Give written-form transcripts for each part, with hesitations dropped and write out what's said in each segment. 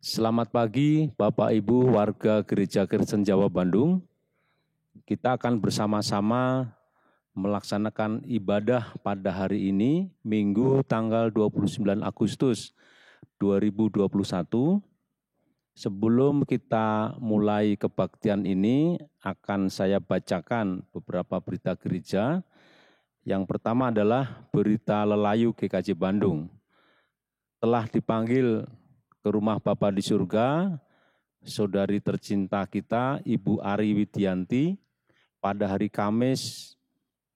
Selamat pagi Bapak Ibu warga Gereja Kristen Jawa Bandung. Kita akan bersama-sama melaksanakan ibadah pada hari ini, Minggu tanggal 29 Agustus 2021. Sebelum kita mulai kebaktian ini, akan saya bacakan beberapa berita gereja. Yang pertama adalah berita Lelayu GKJ Bandung. Telah dipanggil ke rumah Bapa di surga, saudari tercinta kita, Ibu Ari Widianti, pada hari Kamis,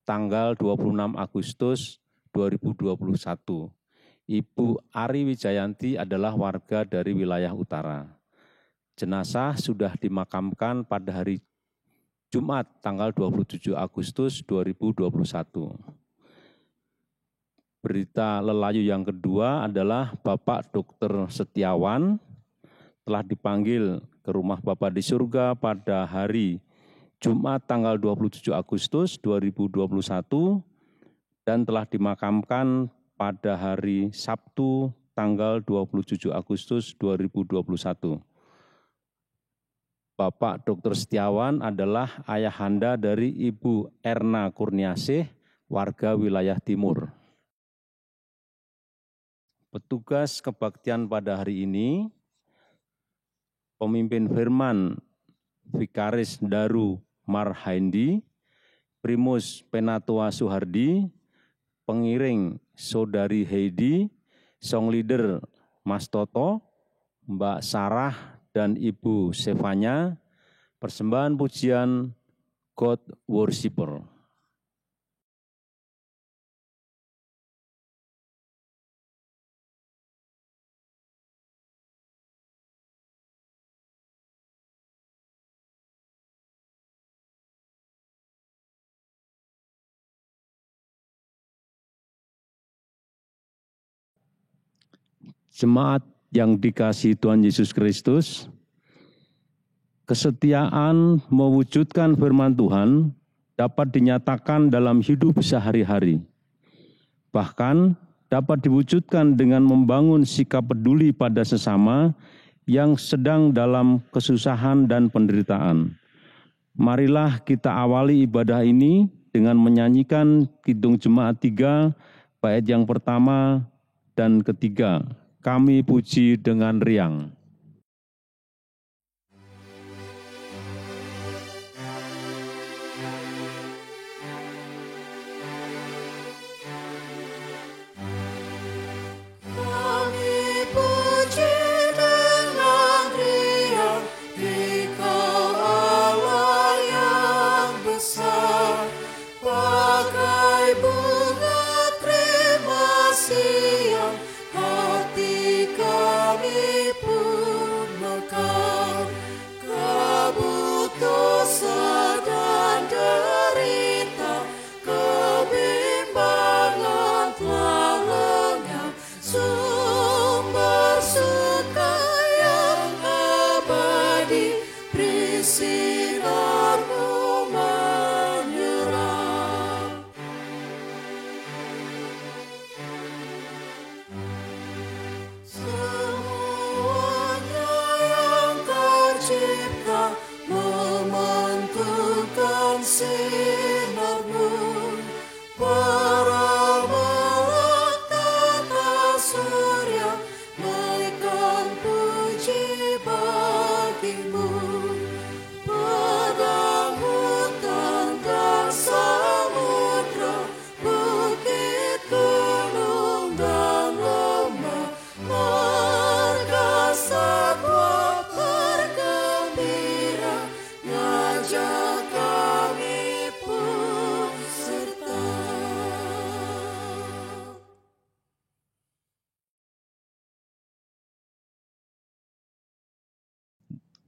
tanggal 26 Agustus 2021. Ibu Ari Wijayanti adalah warga dari wilayah utara. Jenazah sudah dimakamkan pada hari Jumat, tanggal 27 Agustus 2021. Berita Lelayu yang kedua adalah Bapak Dr. Setiawan telah dipanggil ke rumah Bapa di surga pada hari Jumat tanggal 27 Agustus 2021 dan telah dimakamkan pada hari Sabtu tanggal 27 Agustus 2021. Bapak Dr. Setiawan adalah ayahanda dari Ibu Erna Kurniasih, warga wilayah timur. Petugas kebaktian pada hari ini, pemimpin firman Vikaris Daru Marhaindi, Primus Penatua Suhardi, pengiring Saudari Heidi, song leader Mas Toto, Mbak Sarah dan Ibu Sevanya, persembahan pujian God Worshipper. Jemaat yang dikasihi Tuhan Yesus Kristus, kesetiaan mewujudkan firman Tuhan dapat dinyatakan dalam hidup sehari-hari. Bahkan dapat diwujudkan dengan membangun sikap peduli pada sesama yang sedang dalam kesusahan dan penderitaan. Marilah kita awali ibadah ini dengan menyanyikan Kidung Jemaat 3, bait yang pertama dan ketiga. Kami puji dengan riang.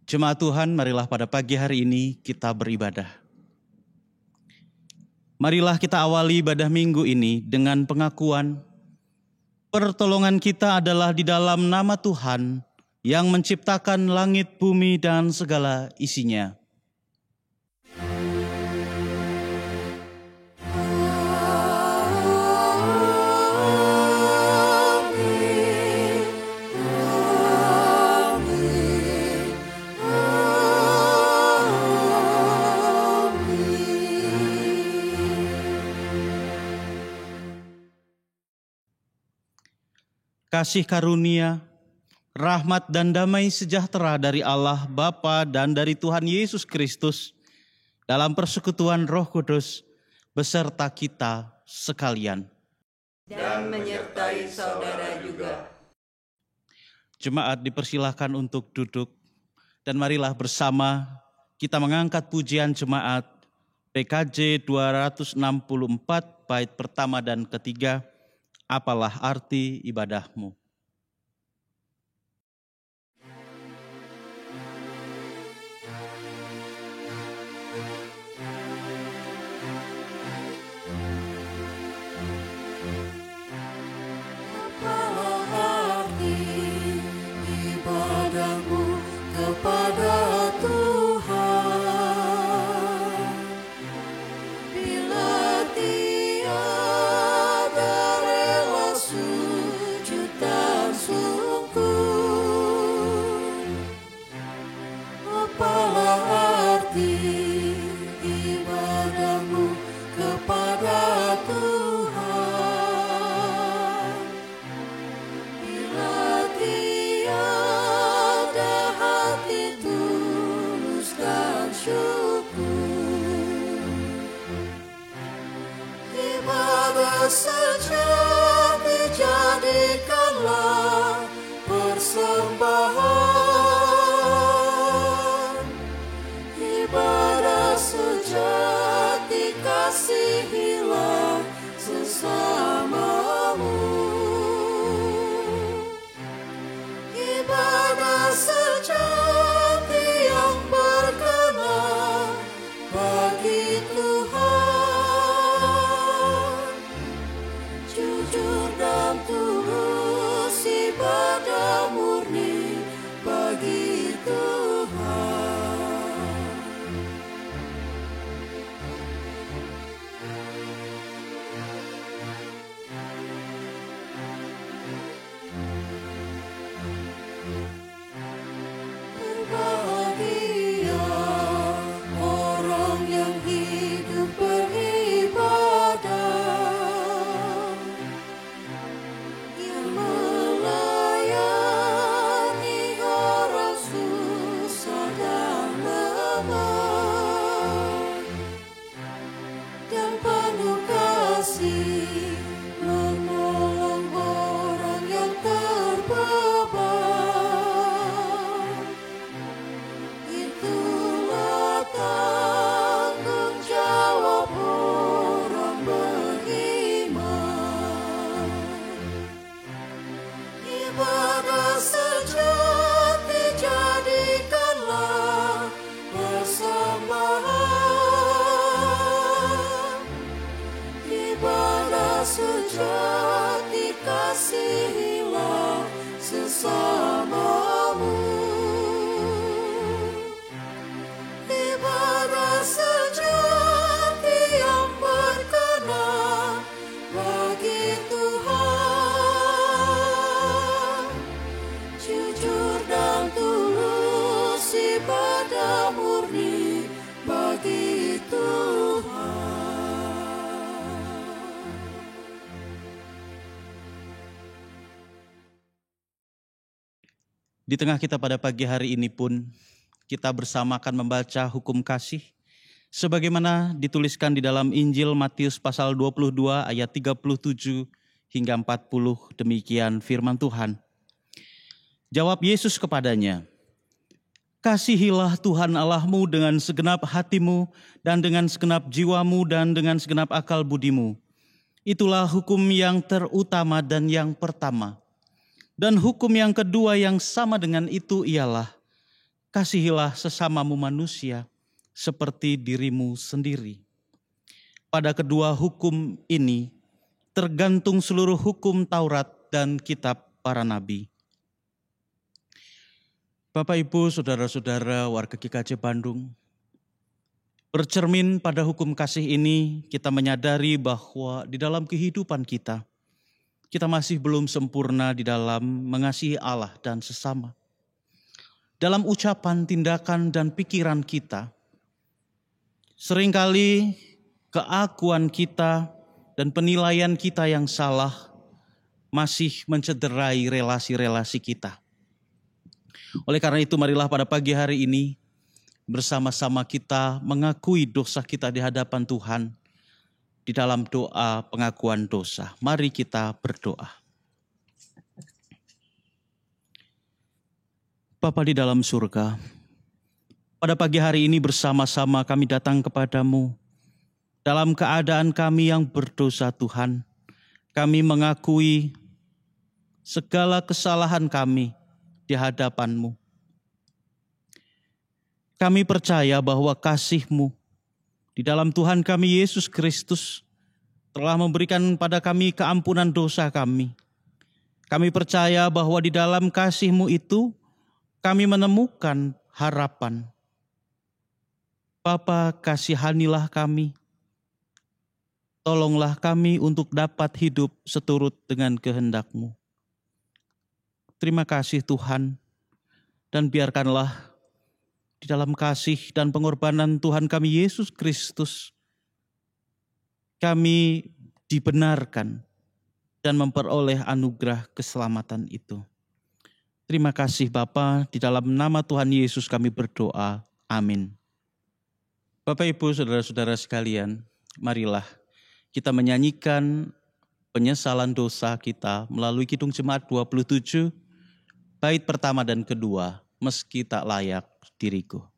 Jemaat Tuhan, marilah pada pagi hari ini kita beribadah. Marilah kita awali ibadah minggu ini dengan pengakuan pertolongan kita adalah di dalam nama Tuhan yang menciptakan langit, bumi, dan segala isinya. Amin. kasih karunia, rahmat dan damai sejahtera dari Allah Bapa dan dari Tuhan Yesus Kristus dalam persekutuan Roh Kudus beserta kita sekalian. Dan menyertai saudara juga. Jemaat dipersilahkan untuk duduk dan marilah bersama kita mengangkat pujian jemaat PKJ 264 bait pertama dan ketiga, Apalah Arti Ibadahmu. Sejati jadikanlah persembahan, ibadah sejati kasihilah sesamamu, ibadah sejati yang berkenan bagi Tuhan. Jujur dan tulus ibadah murni bagi Tuhan. Berbahagia orang yang hidup beribadah, menolong orang yang terbeban. Itulah tanggung jawab orang beriman. Ibadah sejati jadikanlah persembahan, ibadah sejati kasihilah sesamamu, ibadah sejati yang berkenan bagi Tuhan. Jujur dan tulus ibadah murni bagi Tuhan. Di tengah kita pada pagi hari ini pun, kita bersama akan membaca hukum kasih, sebagaimana dituliskan di dalam Injil Matius pasal 22 ayat 37 hingga 40, demikian firman Tuhan. Jawab Yesus kepadanya, "Kasihilah Tuhan Allahmu dengan segenap hatimu dan dengan segenap jiwamu dan dengan segenap akal budimu. Itulah hukum yang terutama dan yang pertama. Dan hukum yang kedua yang sama dengan itu ialah, kasihilah sesamamu manusia seperti dirimu sendiri. Pada kedua hukum ini tergantung seluruh hukum Taurat dan kitab para nabi." Bapak, Ibu, Saudara-saudara warga GKJ Bandung, bercermin pada hukum kasih ini, kita menyadari bahwa di dalam kehidupan kita masih belum sempurna di dalam mengasihi Allah dan sesama. Dalam ucapan, tindakan, dan pikiran kita, seringkali keakuan kita dan penilaian kita yang salah masih mencederai relasi-relasi kita. Oleh karena itu, marilah pada pagi hari ini bersama-sama kita mengakui dosa kita di hadapan Tuhan di dalam doa pengakuan dosa. Mari kita berdoa. Bapa di dalam surga, pada pagi hari ini bersama-sama kami datang kepadamu. Dalam keadaan kami yang berdosa Tuhan, kami mengakui segala kesalahan kami di hadapan-Mu. Kami percaya bahwa kasih-Mu di dalam Tuhan kami Yesus Kristus telah memberikan pada kami keampunan dosa kami. Kami percaya bahwa di dalam kasih-Mu itu kami menemukan harapan. Bapa, kasihanilah kami. Tolonglah kami untuk dapat hidup seturut dengan kehendak-Mu. Terima kasih Tuhan, dan biarkanlah di dalam kasih dan pengorbanan Tuhan kami Yesus Kristus, kami dibenarkan dan memperoleh anugerah keselamatan itu. Terima kasih Bapa, di dalam nama Tuhan Yesus kami berdoa. Amin. Bapak Ibu saudara-saudara sekalian, marilah kita menyanyikan penyesalan dosa kita melalui Kidung Jemaat 27, bait pertama dan kedua, meski tak layak diriku.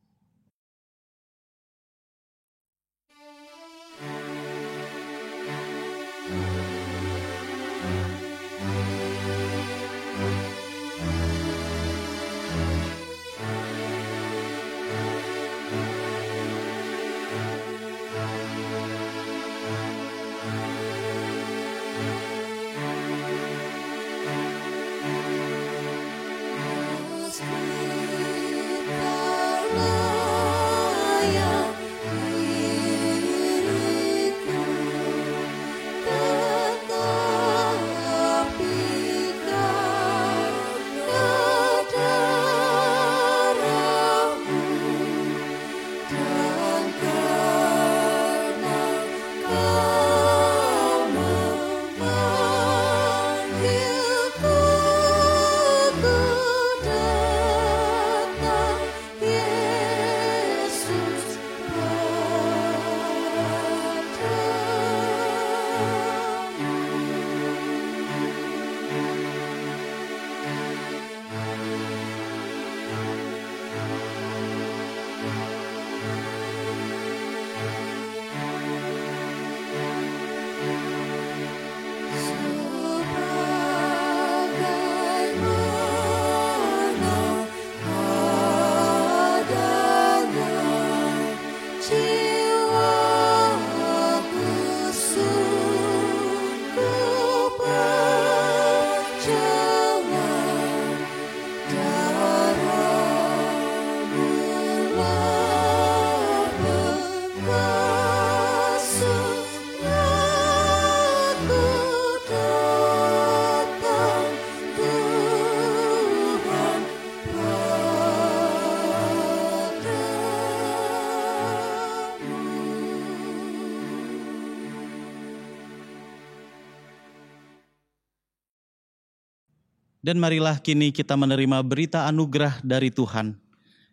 Dan marilah kini kita menerima berita anugerah dari Tuhan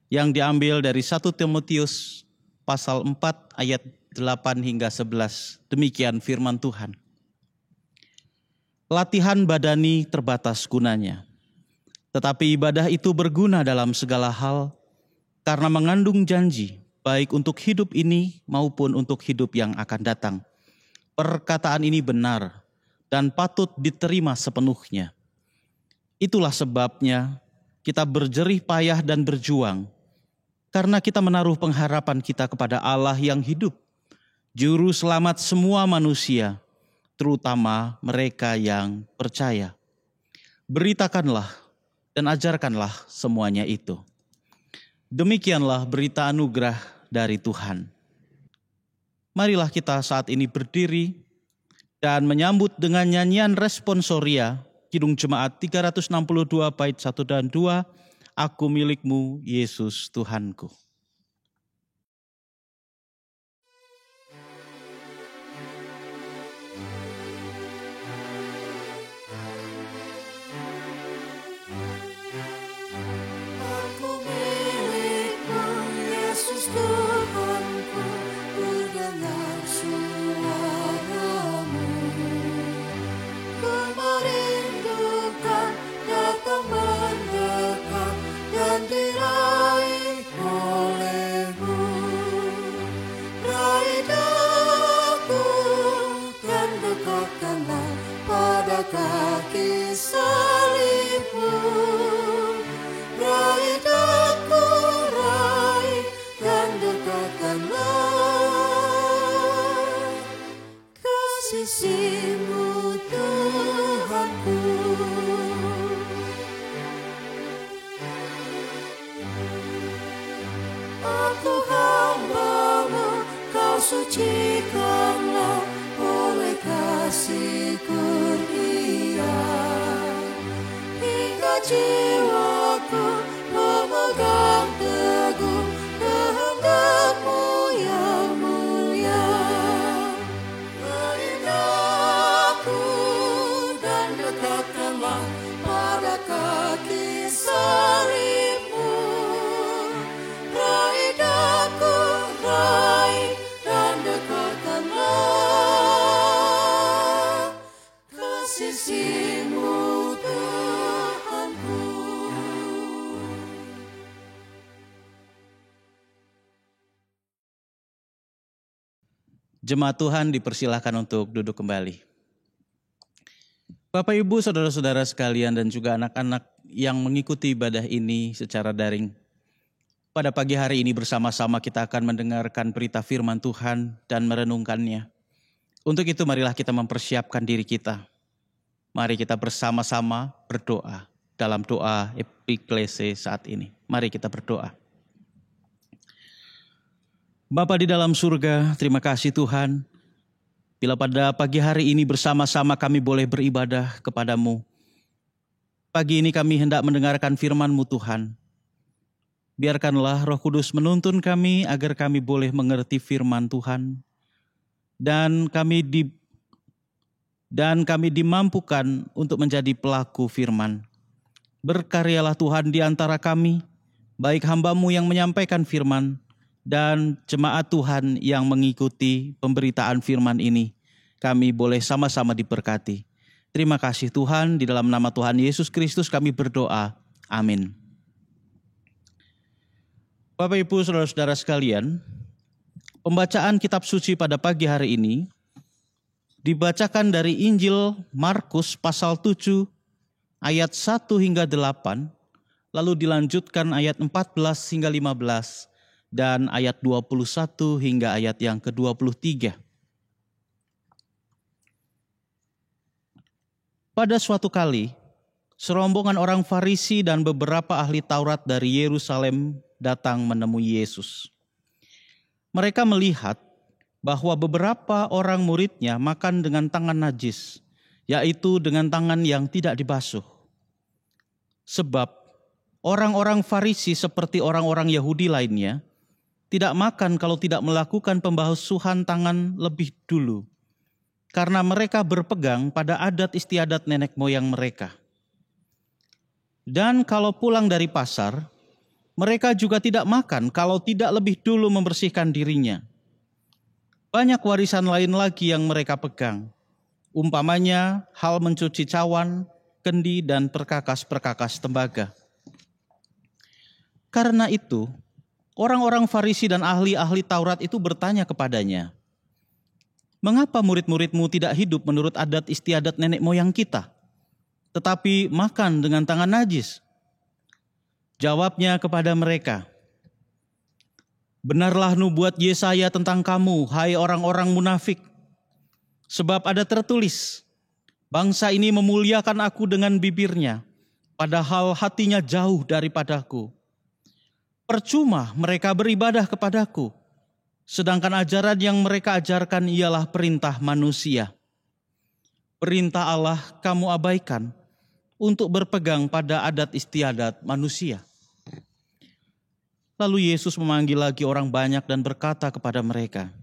yang diambil dari 1 Timotius pasal 4 ayat 8 hingga 11. Demikian firman Tuhan. Latihan badani terbatas gunanya, tetapi ibadah itu berguna dalam segala hal karena mengandung janji baik untuk hidup ini maupun untuk hidup yang akan datang. Perkataan ini benar dan patut diterima sepenuhnya. Itulah sebabnya kita berjerih payah dan berjuang, karena kita menaruh pengharapan kita kepada Allah yang hidup, Juru Selamat semua manusia, terutama mereka yang percaya. Beritakanlah dan ajarkanlah semuanya itu. Demikianlah berita anugerah dari Tuhan. Marilah kita saat ini berdiri dan menyambut dengan nyanyian responsoria Kidung Jemaat 362 bait 1 dan 2, Aku milikmu Yesus Tuhanku. dekatkanlah pada kaki salibmu. Raih daku, raih dan dekatkanlah ke sisimu Tuhanku. Aku hamba-Mu, Kau sucikanlah oleh kasih kurnia, hingga jiwaku memegang teguh kehendak-Mu yang mulia. Raih daku dan dekatkanlah pada kaki salibmu. Raih daku, raih dan dekatkanlah ke sisimu Tuhanku. Jemaat Tuhan dipersilahkan untuk duduk kembali. Bapak, Ibu, saudara-saudara sekalian dan juga anak-anak yang mengikuti ibadah ini secara daring. Pada pagi hari ini bersama-sama kita akan mendengarkan berita firman Tuhan dan merenungkannya. Untuk itu marilah kita mempersiapkan diri kita. Mari kita bersama-sama berdoa dalam doa epiklese saat ini. Mari kita berdoa. Bapa di dalam surga, terima kasih Tuhan. Bila pada pagi hari ini bersama-sama kami boleh beribadah kepadamu. Pagi ini kami hendak mendengarkan firman-Mu Tuhan. Biarkanlah Roh Kudus menuntun kami agar kami boleh mengerti firman Tuhan. Dan kami dimampukan untuk menjadi pelaku firman. Berkaryalah Tuhan di antara kami, baik hamba-Mu yang menyampaikan firman, dan jemaat Tuhan yang mengikuti pemberitaan firman ini. Kami boleh sama-sama diberkati. Terima kasih Tuhan, di dalam nama Tuhan Yesus Kristus kami berdoa. Amin. Bapak, Ibu, saudara-saudara sekalian, pembacaan kitab suci pada pagi hari ini dibacakan dari Injil Markus pasal 7 ayat 1 hingga 8, lalu dilanjutkan ayat 14 hingga 15, dan ayat 21 hingga ayat yang ke-23. Pada suatu kali, serombongan orang Farisi dan beberapa ahli Taurat dari Yerusalem datang menemui Yesus. Mereka melihat bahwa beberapa orang muridnya makan dengan tangan najis, yaitu dengan tangan yang tidak dibasuh. Sebab orang-orang Farisi seperti orang-orang Yahudi lainnya tidak makan kalau tidak melakukan pembasuhan tangan lebih dulu, karena mereka berpegang pada adat istiadat nenek moyang mereka. Dan kalau pulang dari pasar, mereka juga tidak makan kalau tidak lebih dulu membersihkan dirinya. Banyak warisan lain lagi yang mereka pegang, umpamanya hal mencuci cawan, kendi, dan perkakas-perkakas tembaga. Karena itu, orang-orang Farisi dan ahli-ahli Taurat itu bertanya kepadanya, "Mengapa murid-muridmu tidak hidup menurut adat istiadat nenek moyang kita, tetapi makan dengan tangan najis?" Jawabnya kepada mereka, "Benarlah nubuat Yesaya tentang kamu, hai orang-orang munafik. Sebab ada tertulis, bangsa ini memuliakan aku dengan bibirnya, padahal hatinya jauh daripadaku. Percuma mereka beribadah kepadaku, sedangkan ajaran yang mereka ajarkan ialah perintah manusia. Perintah Allah kamu abaikan untuk berpegang pada adat istiadat manusia." Lalu Yesus memanggil lagi orang banyak dan berkata kepada mereka,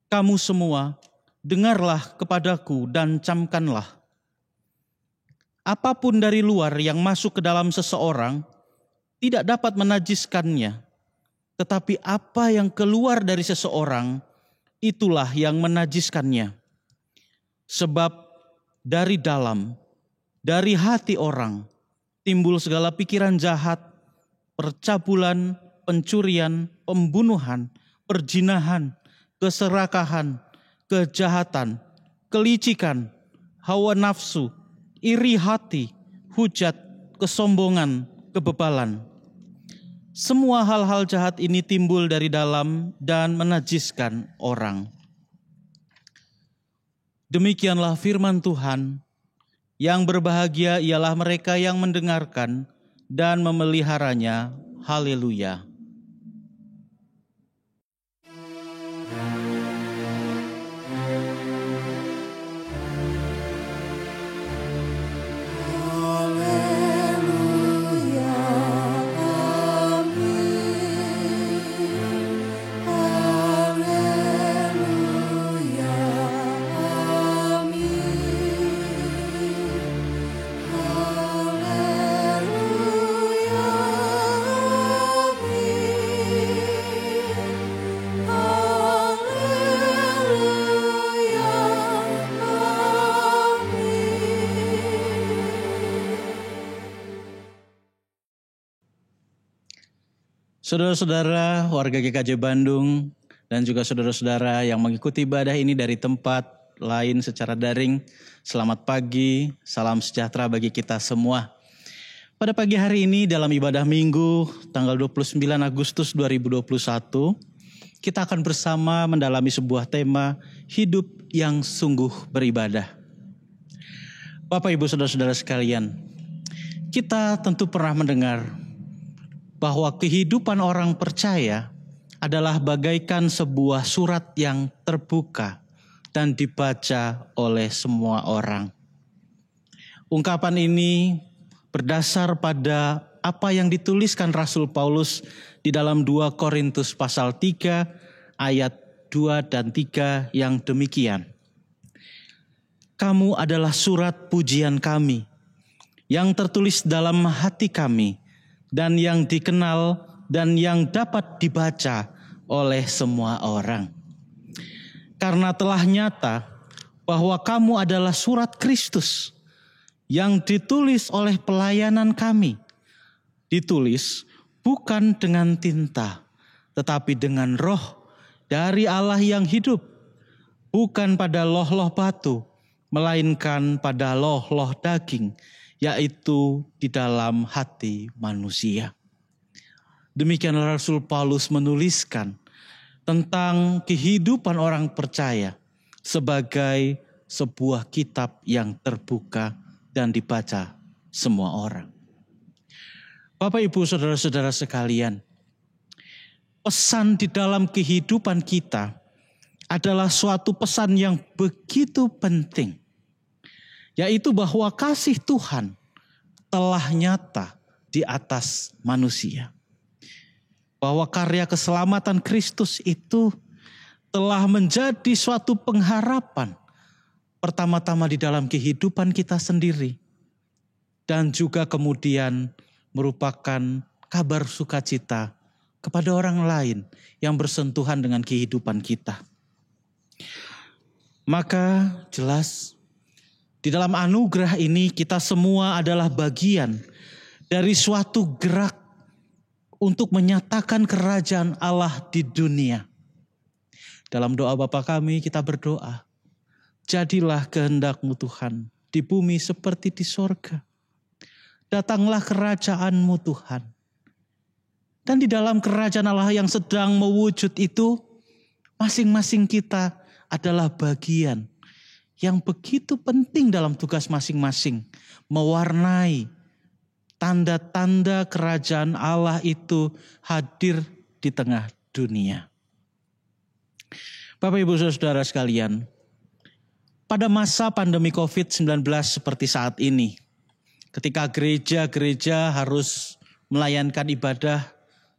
"Kamu semua, dengarlah kepadaku dan camkanlah. Apapun dari luar yang masuk ke dalam seseorang tidak dapat menajiskannya, tetapi apa yang keluar dari seseorang, itulah yang menajiskannya. Sebab dari dalam, dari hati orang, timbul segala pikiran jahat, percabulan, pencurian, pembunuhan, perzinahan, keserakahan, kejahatan, kelicikan, hawa nafsu, iri hati, hujat, kesombongan, kebebalan. Semua hal-hal jahat ini timbul dari dalam dan menajiskan orang. Demikianlah firman Tuhan. Yang berbahagia ialah mereka yang mendengarkan dan memeliharanya. Haleluya. Saudara-saudara warga GKJ Bandung dan juga saudara-saudara yang mengikuti ibadah ini dari tempat lain secara daring, selamat pagi, salam sejahtera bagi kita semua. Pada pagi hari ini dalam ibadah minggu tanggal 29 Agustus 2021, kita akan bersama mendalami sebuah tema hidup yang sungguh beribadah. Bapak Ibu Saudara-saudara sekalian, kita tentu pernah mendengar bahwa kehidupan orang percaya adalah bagaikan sebuah surat yang terbuka dan dibaca oleh semua orang. Ungkapan ini berdasar pada apa yang dituliskan Rasul Paulus di dalam 2 Korintus pasal 3 ayat 2 dan 3 yang demikian. Kamu adalah surat pujian kami yang tertulis dalam hati kami dan yang dikenal dan yang dapat dibaca oleh semua orang. Karena telah nyata bahwa kamu adalah surat Kristus yang ditulis oleh pelayanan kami. Ditulis bukan dengan tinta, tetapi dengan roh dari Allah yang hidup. Bukan pada loh-loh batu, melainkan pada loh-loh daging, yaitu di dalam hati manusia. Demikianlah Rasul Paulus menuliskan tentang kehidupan orang percaya sebagai sebuah kitab yang terbuka dan dibaca semua orang. Bapak Ibu Saudara-saudara sekalian, pesan di dalam kehidupan kita adalah suatu pesan yang begitu penting, yaitu bahwa kasih Tuhan telah nyata di atas manusia. Bahwa karya keselamatan Kristus itu telah menjadi suatu pengharapan, pertama-tama di dalam kehidupan kita sendiri, dan juga kemudian merupakan kabar sukacita kepada orang lain yang bersentuhan dengan kehidupan kita. Maka jelas di dalam anugerah ini kita semua adalah bagian dari suatu gerak untuk menyatakan kerajaan Allah di dunia. Dalam doa Bapa kami kita berdoa, jadilah kehendak-Mu Tuhan di bumi seperti di sorga. Datanglah kerajaan-Mu Tuhan. Dan di dalam kerajaan Allah yang sedang mewujud itu, masing-masing kita adalah bagian yang begitu penting dalam tugas masing-masing, mewarnai tanda-tanda kerajaan Allah itu hadir di tengah dunia. Bapak Ibu Saudara sekalian, pada masa pandemi COVID-19 seperti saat ini, ketika gereja-gereja harus melayankan ibadah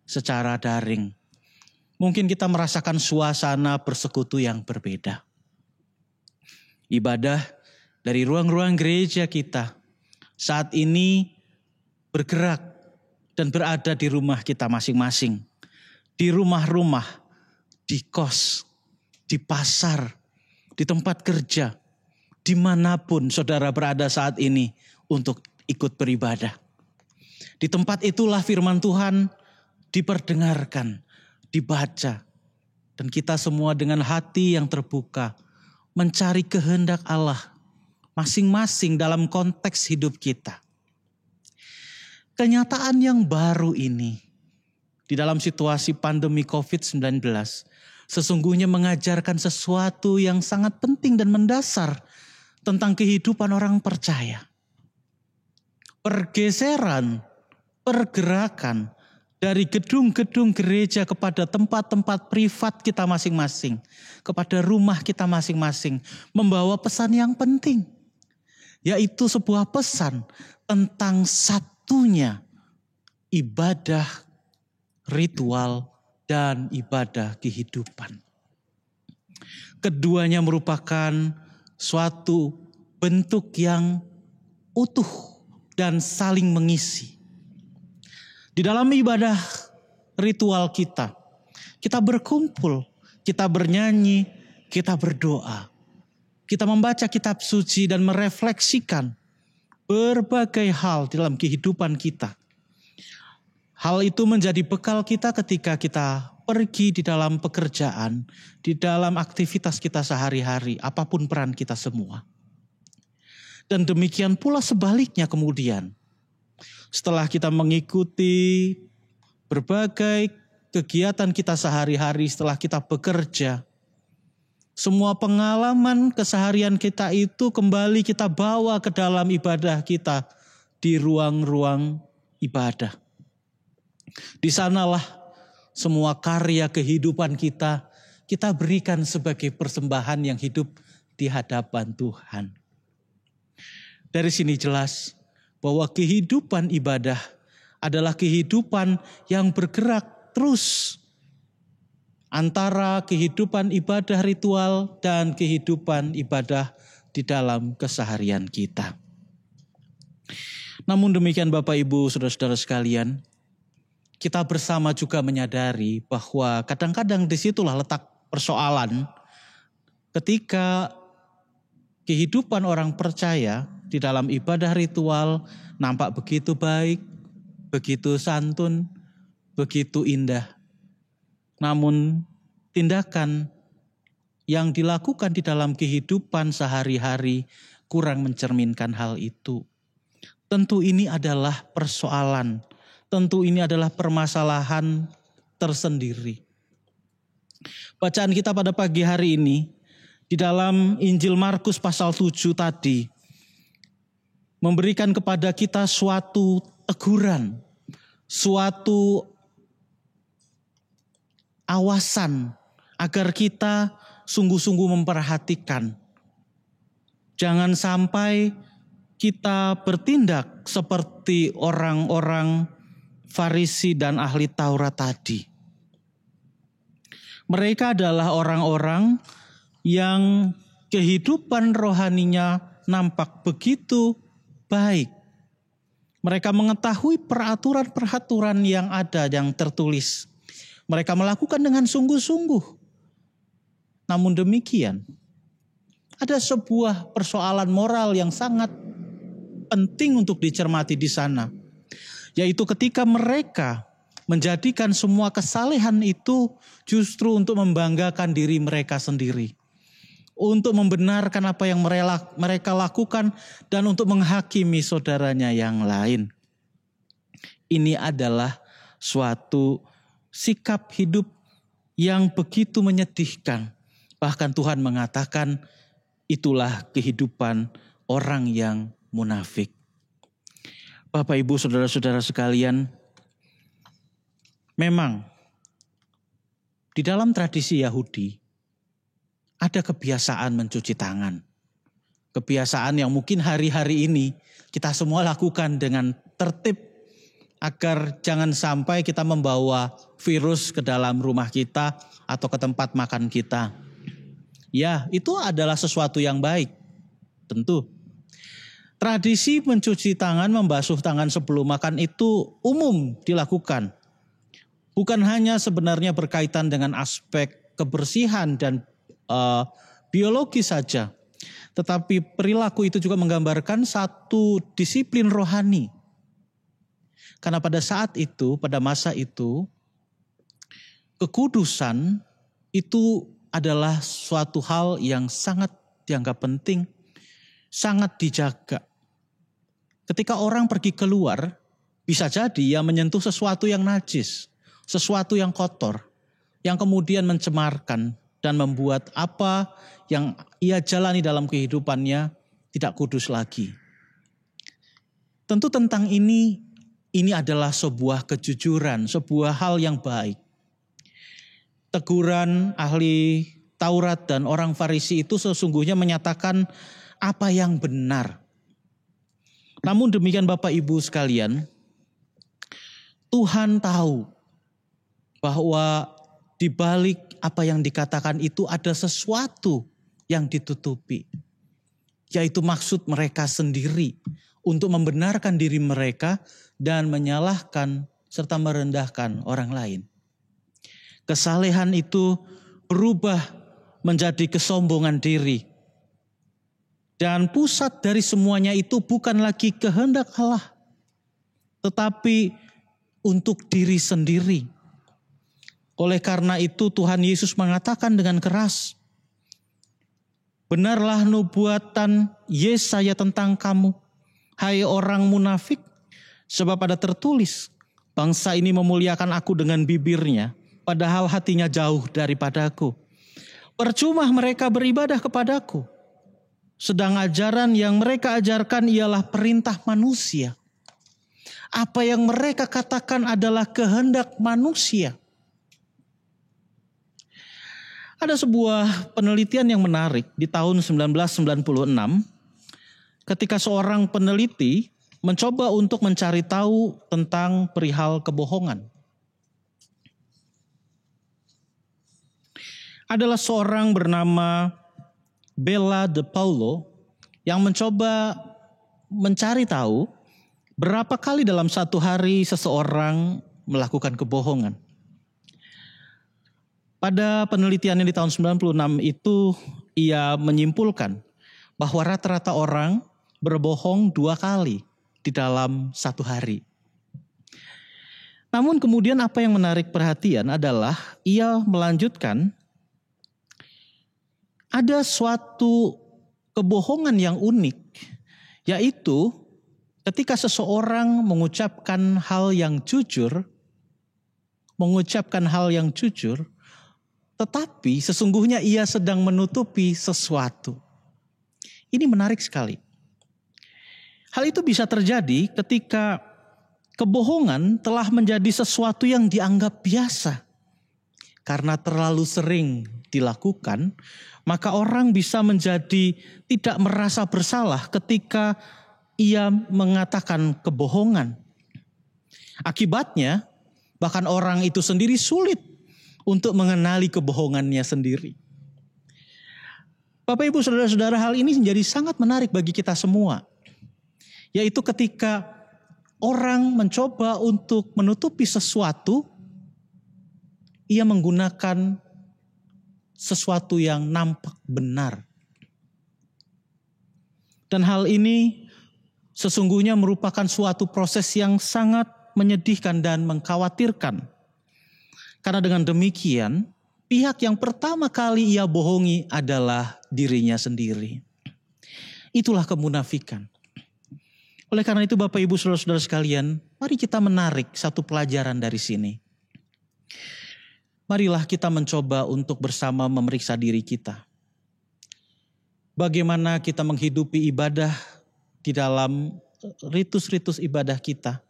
secara daring, mungkin kita merasakan suasana persekutu yang berbeda. Ibadah dari ruang-ruang gereja kita saat ini bergerak dan berada di rumah kita masing-masing. Di rumah-rumah, di kos, di pasar, di tempat kerja, dimanapun saudara berada saat ini untuk ikut beribadah. Di tempat itulah firman Tuhan diperdengarkan, dibaca. Dan kita semua dengan hati yang terbuka mencari kehendak Allah masing-masing dalam konteks hidup kita. Kenyataan yang baru ini di dalam situasi pandemi COVID-19 sesungguhnya mengajarkan sesuatu yang sangat penting dan mendasar tentang kehidupan orang percaya. Pergeseran, pergerakan dari gedung-gedung gereja kepada tempat-tempat privat kita masing-masing, kepada rumah kita masing-masing, membawa pesan yang penting, yaitu sebuah pesan tentang satunya ibadah ritual dan ibadah kehidupan. Keduanya merupakan suatu bentuk yang utuh dan saling mengisi. Di dalam ibadah ritual kita berkumpul, kita bernyanyi, kita berdoa. Kita membaca kitab suci dan merefleksikan berbagai hal dalam kehidupan kita. Hal itu menjadi bekal kita ketika kita pergi di dalam pekerjaan, di dalam aktivitas kita sehari-hari, apapun peran kita semua. Dan demikian pula sebaliknya kemudian. Setelah kita mengikuti berbagai kegiatan kita sehari-hari, setelah kita bekerja, semua pengalaman keseharian kita itu kembali kita bawa ke dalam ibadah kita di ruang-ruang ibadah. Di sanalah semua karya kehidupan kita berikan sebagai persembahan yang hidup di hadapan Tuhan. Dari sini jelas bahwa kehidupan ibadah adalah kehidupan yang bergerak terus antara kehidupan ibadah ritual dan kehidupan ibadah di dalam keseharian kita. Namun demikian Bapak Ibu Saudara-saudara sekalian, kita bersama juga menyadari bahwa kadang-kadang disitulah letak persoalan ketika kehidupan orang percaya di dalam ibadah ritual nampak begitu baik, begitu santun, begitu indah. Namun tindakan yang dilakukan di dalam kehidupan sehari-hari kurang mencerminkan hal itu. Tentu ini adalah persoalan. Tentu ini adalah permasalahan tersendiri. Bacaan kita pada pagi hari ini di dalam Injil Markus pasal 7 tadi memberikan kepada kita suatu teguran, suatu awasan agar kita sungguh-sungguh memperhatikan. Jangan sampai kita bertindak seperti orang-orang Farisi dan ahli Taurat tadi. Mereka adalah orang-orang yang kehidupan rohaninya nampak begitu baik. Mereka mengetahui peraturan-peraturan yang ada, yang tertulis. Mereka melakukan dengan sungguh-sungguh. Namun demikian, ada sebuah persoalan moral yang sangat penting untuk dicermati di sana. Yaitu ketika mereka menjadikan semua kesalehan itu justru untuk membanggakan diri mereka sendiri. Untuk membenarkan apa yang mereka lakukan dan untuk menghakimi saudaranya yang lain. Ini adalah suatu sikap hidup yang begitu menyedihkan. Bahkan Tuhan mengatakan itulah kehidupan orang yang munafik. Bapak Ibu Saudara-saudara sekalian, memang di dalam tradisi Yahudi ada kebiasaan mencuci tangan. Kebiasaan yang mungkin hari-hari ini kita semua lakukan dengan tertib agar jangan sampai kita membawa virus ke dalam rumah kita atau ke tempat makan kita. Ya, itu adalah sesuatu yang baik, tentu. Tradisi mencuci tangan, membasuh tangan sebelum makan itu umum dilakukan. Bukan hanya sebenarnya berkaitan dengan aspek kebersihan dan biologi saja. Tetapi perilaku itu juga menggambarkan satu disiplin rohani. Karena pada saat itu, pada masa itu, kekudusan itu adalah suatu hal yang sangat dianggap penting, sangat dijaga. Ketika orang pergi keluar, bisa jadi ia menyentuh sesuatu yang najis, sesuatu yang kotor, yang kemudian mencemarkan dan membuat apa yang ia jalani dalam kehidupannya tidak kudus lagi. Tentu tentang ini adalah sebuah kejujuran, sebuah hal yang baik. Teguran ahli Taurat dan orang Farisi itu sesungguhnya menyatakan apa yang benar. Namun demikian Bapak Ibu sekalian, Tuhan tahu bahwa di balik apa yang dikatakan itu ada sesuatu yang ditutupi. Yaitu maksud mereka sendiri untuk membenarkan diri mereka dan menyalahkan serta merendahkan orang lain. Kesalehan itu berubah menjadi kesombongan diri. Dan pusat dari semuanya itu bukan lagi kehendak Allah, tetapi untuk diri sendiri. Oleh karena itu Tuhan Yesus mengatakan dengan keras, "Benarlah nubuatan Yesaya tentang kamu, hai orang munafik, sebab ada tertulis, bangsa ini memuliakan aku dengan bibirnya, padahal hatinya jauh daripadaku. Percuma mereka beribadah kepadaku, sedang ajaran yang mereka ajarkan ialah perintah manusia. Apa yang mereka katakan adalah kehendak manusia." Ada sebuah penelitian yang menarik di tahun 1996 ketika seorang peneliti mencoba untuk mencari tahu tentang perihal kebohongan. Adalah seorang bernama Bella De Paulo yang mencoba mencari tahu berapa kali dalam satu hari seseorang melakukan kebohongan. Pada penelitiannya di tahun 96 itu ia menyimpulkan bahwa rata-rata orang berbohong 2 kali di dalam satu hari. Namun kemudian apa yang menarik perhatian adalah ia melanjutkan ada suatu kebohongan yang unik, yaitu ketika seseorang mengucapkan hal yang jujur, tetapi sesungguhnya ia sedang menutupi sesuatu. Ini menarik sekali. Hal itu bisa terjadi ketika kebohongan telah menjadi sesuatu yang dianggap biasa. Karena terlalu sering dilakukan, maka orang bisa menjadi tidak merasa bersalah ketika ia mengatakan kebohongan. Akibatnya, bahkan orang itu sendiri sulit untuk mengenali kebohongannya sendiri. Bapak Ibu Saudara-saudara, hal ini menjadi sangat menarik bagi kita semua. Yaitu ketika orang mencoba untuk menutupi sesuatu, ia menggunakan sesuatu yang nampak benar. Dan hal ini sesungguhnya merupakan suatu proses yang sangat menyedihkan dan mengkhawatirkan. Karena dengan demikian, pihak yang pertama kali ia bohongi adalah dirinya sendiri. Itulah kemunafikan. Oleh karena itu Bapak Ibu Saudara-saudara sekalian, mari kita menarik satu pelajaran dari sini. Marilah kita mencoba untuk bersama memeriksa diri kita. Bagaimana kita menghidupi ibadah di dalam ritus-ritus ibadah kita.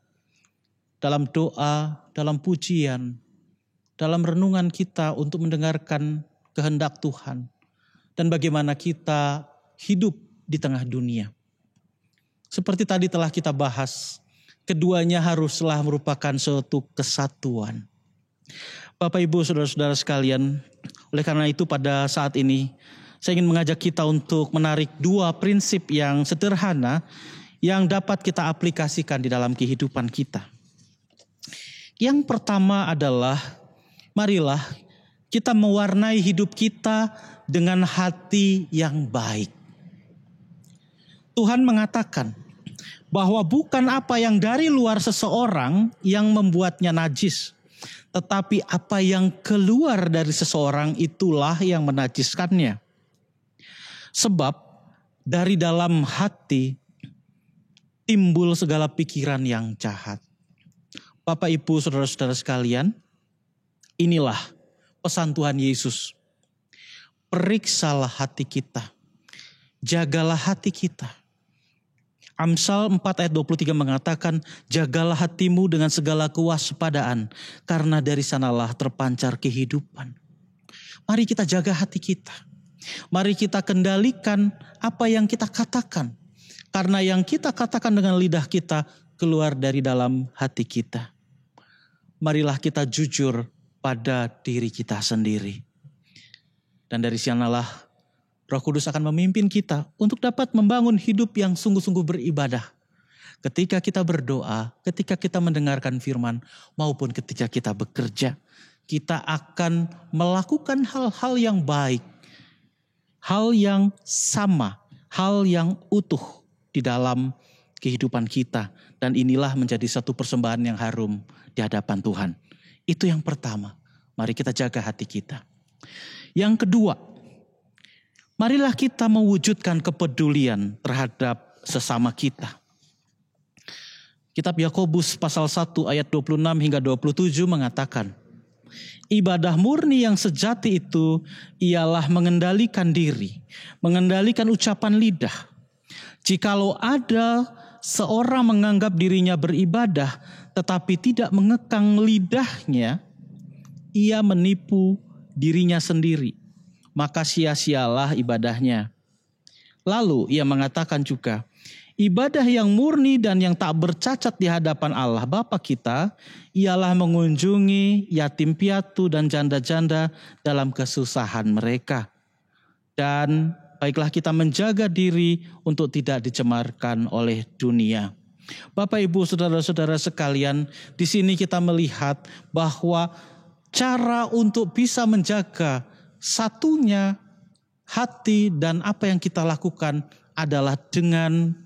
Dalam doa, dalam pujian, dalam renungan kita untuk mendengarkan kehendak Tuhan. Dan bagaimana kita hidup di tengah dunia. Seperti tadi telah kita bahas, keduanya haruslah merupakan suatu kesatuan. Bapak Ibu Saudara-saudara sekalian, oleh karena itu pada saat ini saya ingin mengajak kita untuk menarik 2 prinsip yang sederhana yang dapat kita aplikasikan di dalam kehidupan kita. Yang pertama adalah marilah kita mewarnai hidup kita dengan hati yang baik. Tuhan mengatakan bahwa bukan apa yang dari luar seseorang yang membuatnya najis, tetapi apa yang keluar dari seseorang itulah yang menajiskannya. Sebab dari dalam hati timbul segala pikiran yang jahat. Bapak, Ibu, saudara-saudara sekalian, inilah pesan Tuhan Yesus. Periksalah hati kita, jagalah hati kita. Amsal 4 ayat 23 mengatakan, jagalah hatimu dengan segala kewaspadaan, karena dari sanalah terpancar kehidupan. Mari kita jaga hati kita. Mari kita kendalikan apa yang kita katakan. Karena yang kita katakan dengan lidah kita keluar dari dalam hati kita. Marilah kita jujur pada diri kita sendiri. Dan dari sanalah Roh Kudus akan memimpin kita untuk dapat membangun hidup yang sungguh-sungguh beribadah. Ketika kita berdoa, ketika kita mendengarkan firman, maupun ketika kita bekerja, kita akan melakukan hal-hal yang baik, hal yang sama, hal yang utuh di dalam kehidupan kita. Dan inilah menjadi satu persembahan yang harum di hadapan Tuhan. Itu yang pertama, mari kita jaga hati kita. Yang kedua, marilah kita mewujudkan kepedulian terhadap sesama kita. Kitab Yakobus pasal 1 ayat 26 hingga 27 mengatakan, ibadah murni yang sejati itu ialah mengendalikan diri, mengendalikan ucapan lidah. Jikalau ada seorang menganggap dirinya beribadah tetapi tidak mengekang lidahnya, ia menipu dirinya sendiri, maka sia-sialah ibadahnya. Lalu ia mengatakan juga, ibadah yang murni dan yang tak bercacat di hadapan Allah Bapa kita ialah mengunjungi yatim piatu dan janda-janda dalam kesusahan mereka. Dan baiklah kita menjaga diri untuk tidak dicemarkan oleh dunia. Bapak, Ibu, saudara-saudara sekalian, di sini kita melihat bahwa cara untuk bisa menjaga satunya hati dan apa yang kita lakukan adalah dengan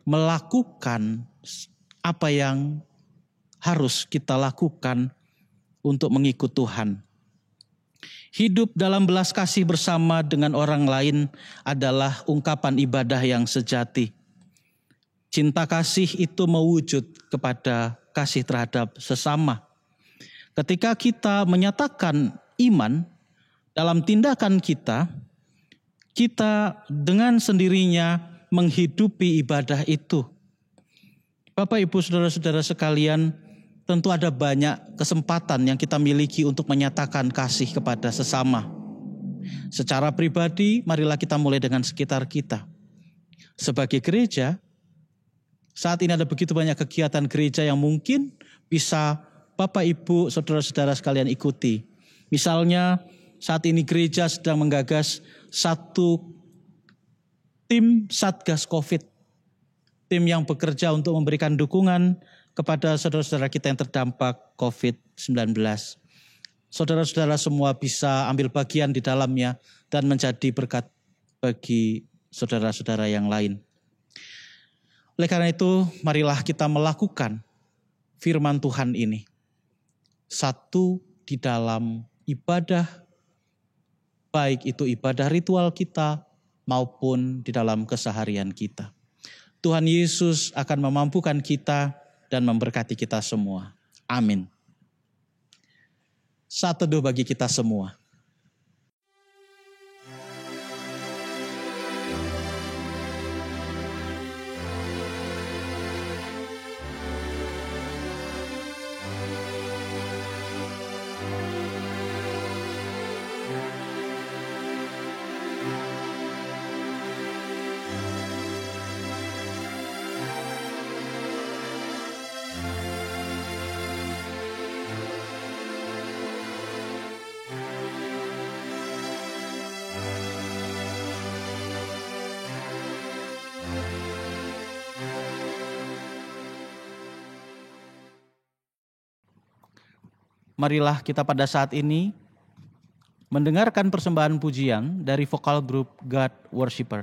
melakukan apa yang harus kita lakukan untuk mengikut Tuhan. Hidup dalam belas kasih bersama dengan orang lain adalah ungkapan ibadah yang sejati. Cinta kasih itu mewujud kepada kasih terhadap sesama. Ketika kita menyatakan iman dalam tindakan kita, kita dengan sendirinya menghidupi ibadah itu. Bapak, Ibu, saudara-saudara sekalian, tentu ada banyak kesempatan yang kita miliki untuk menyatakan kasih kepada sesama. Secara pribadi, marilah kita mulai dengan sekitar kita. Sebagai gereja, saat ini ada begitu banyak kegiatan gereja yang mungkin bisa Bapak, Ibu, saudara-saudara sekalian ikuti. Misalnya, saat ini gereja sedang menggagas satu tim Satgas COVID. Tim yang bekerja untuk memberikan dukungan kepada saudara-saudara kita yang terdampak COVID-19. Saudara-saudara semua bisa ambil bagian di dalamnya dan menjadi berkat bagi saudara-saudara yang lain. Oleh karena itu, marilah kita melakukan firman Tuhan ini. Satu di dalam ibadah, baik itu ibadah ritual kita maupun di dalam keseharian kita. Tuhan Yesus akan memampukan kita dan memberkati kita semua. Amin. Saat teduh bagi kita semua. Marilah kita pada saat ini mendengarkan persembahan pujian dari vokal grup God Worshipper.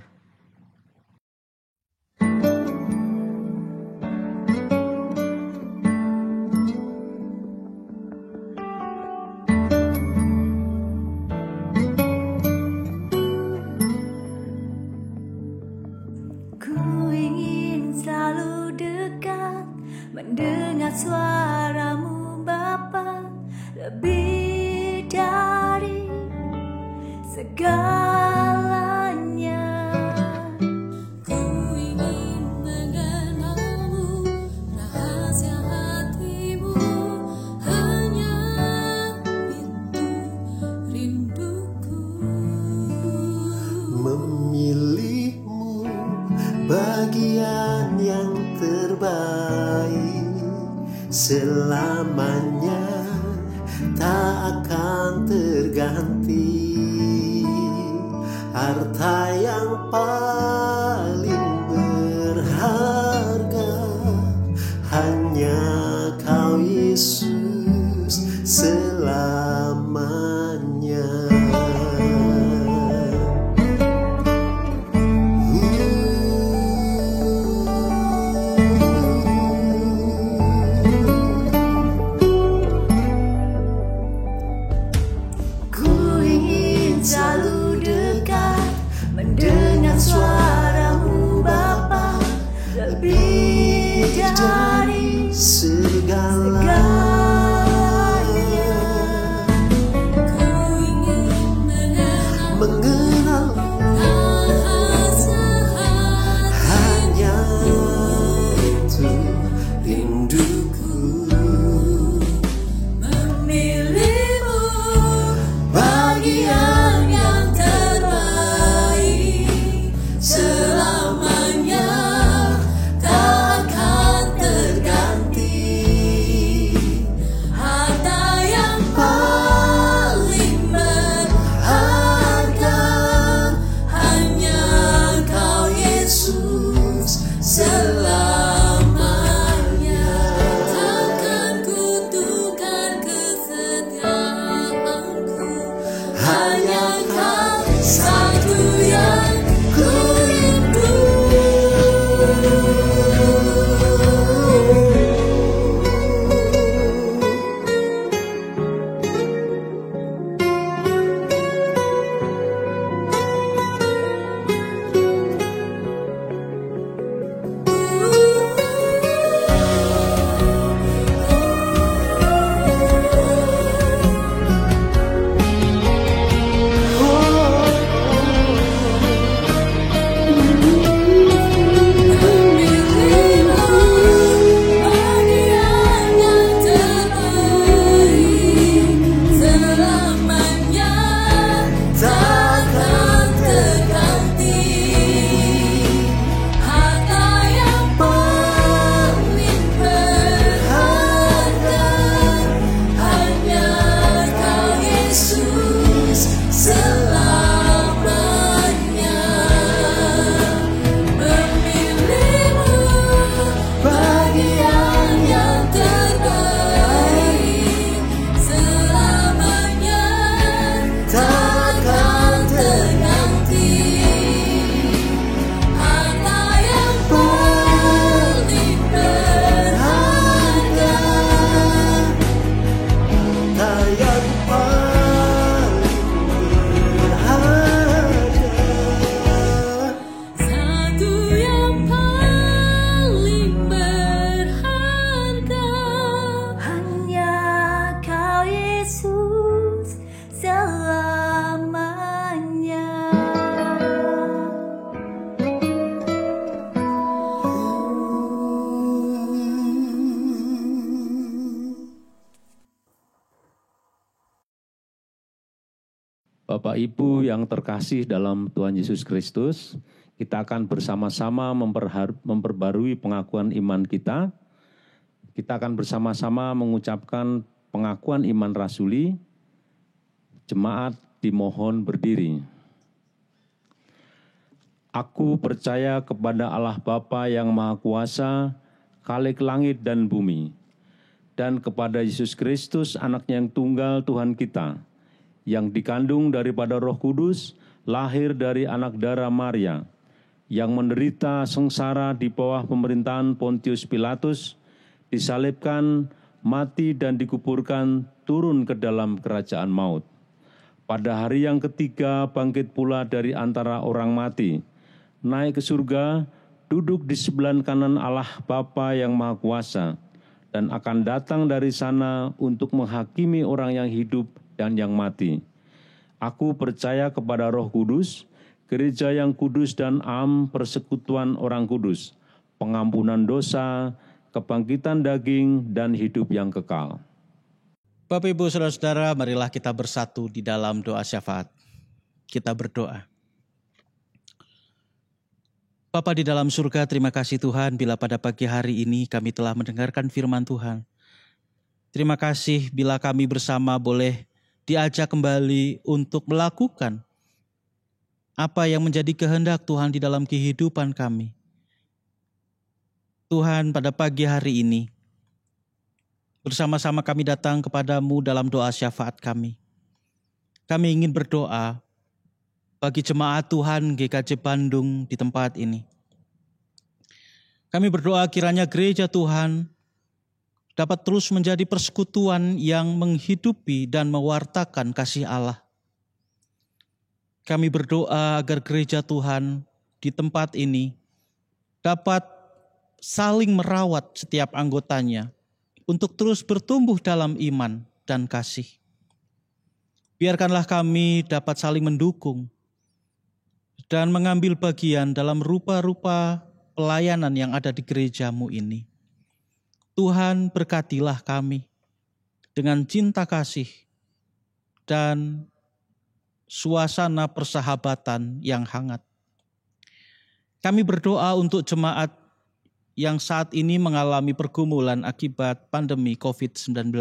mendengar suaramu Bapa, lebih dari segalanya. Ku ingin mengenalmu, rahasia hatimu, hanya itu rinduku. Memilihmu bagian yang terbaik, selamanya tak akan terganti. Harta yang paling berharga hanya Kau Yesus selamanya. Ku ingin selalu dekat, mendengar suaramu Bapa, lebih dari Segalanya. Ku ingin Mengenal rahasia hanya itu rinduku. memilihmu, Bagian yang terbaik, selamanya tak akan terganti. Harta yang paling berharga hanya Kau Yesus selamanya. Takkan ku tukar kesetiaanku, hanya Kau satu yang ku rindu. Bapak Ibu yang terkasih dalam Tuhan Yesus Kristus, kita akan bersama-sama memperbarui pengakuan iman kita. Kita akan bersama-sama mengucapkan pengakuan iman rasuli. Jemaat dimohon berdiri. Aku percaya kepada Allah Bapa yang Maha Kuasa, Khalik langit dan bumi, dan kepada Yesus Kristus, Anaknya yang tunggal Tuhan kita, yang dikandung daripada Roh Kudus, lahir dari anak darah Maria, yang menderita sengsara di bawah pemerintahan Pontius Pilatus, disalibkan, mati dan dikuburkan, turun ke dalam kerajaan maut. Pada hari yang ketiga bangkit pula dari antara orang mati, naik ke surga, duduk di sebelah kanan Allah Bapa yang Maha Kuasa, dan akan datang dari sana untuk menghakimi orang yang hidup dan yang mati. Aku percaya kepada Roh Kudus, gereja yang kudus dan persekutuan orang kudus, pengampunan dosa, kebangkitan daging, dan hidup yang kekal. Bapak, Ibu, Saudara-saudara, marilah kita bersatu di dalam doa syafaat. Kita berdoa. Bapa di dalam surga, terima kasih Tuhan bila pada pagi hari ini kami telah mendengarkan firman Tuhan. Terima kasih bila kami bersama boleh diajak kembali untuk melakukan apa yang menjadi kehendak Tuhan di dalam kehidupan kami. Tuhan, pada pagi hari ini, bersama-sama kami datang kepadamu dalam doa syafaat kami. Kami ingin berdoa bagi jemaat Tuhan GKJ Bandung di tempat ini. Kami berdoa kiranya gereja Tuhan dapat terus menjadi persekutuan yang menghidupi dan mewartakan kasih Allah. Kami berdoa agar gereja Tuhan di tempat ini dapat saling merawat setiap anggotanya untuk terus bertumbuh dalam iman dan kasih. Biarkanlah kami dapat saling mendukung dan mengambil bagian dalam rupa-rupa pelayanan yang ada di gerejamu ini. Tuhan, berkatilah kami dengan cinta kasih dan suasana persahabatan yang hangat. Kami berdoa untuk jemaat yang saat ini mengalami pergumulan akibat pandemi COVID-19.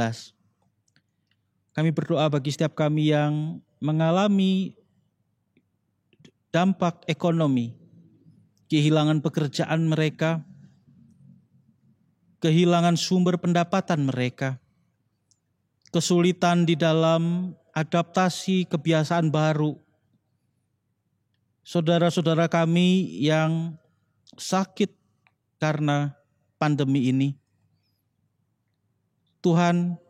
Kami berdoa bagi setiap kami yang mengalami dampak ekonomi, kehilangan pekerjaan mereka, kehilangan sumber pendapatan mereka, kesulitan di dalam adaptasi kebiasaan baru. Saudara-saudara kami yang sakit karena pandemi ini, Tuhan,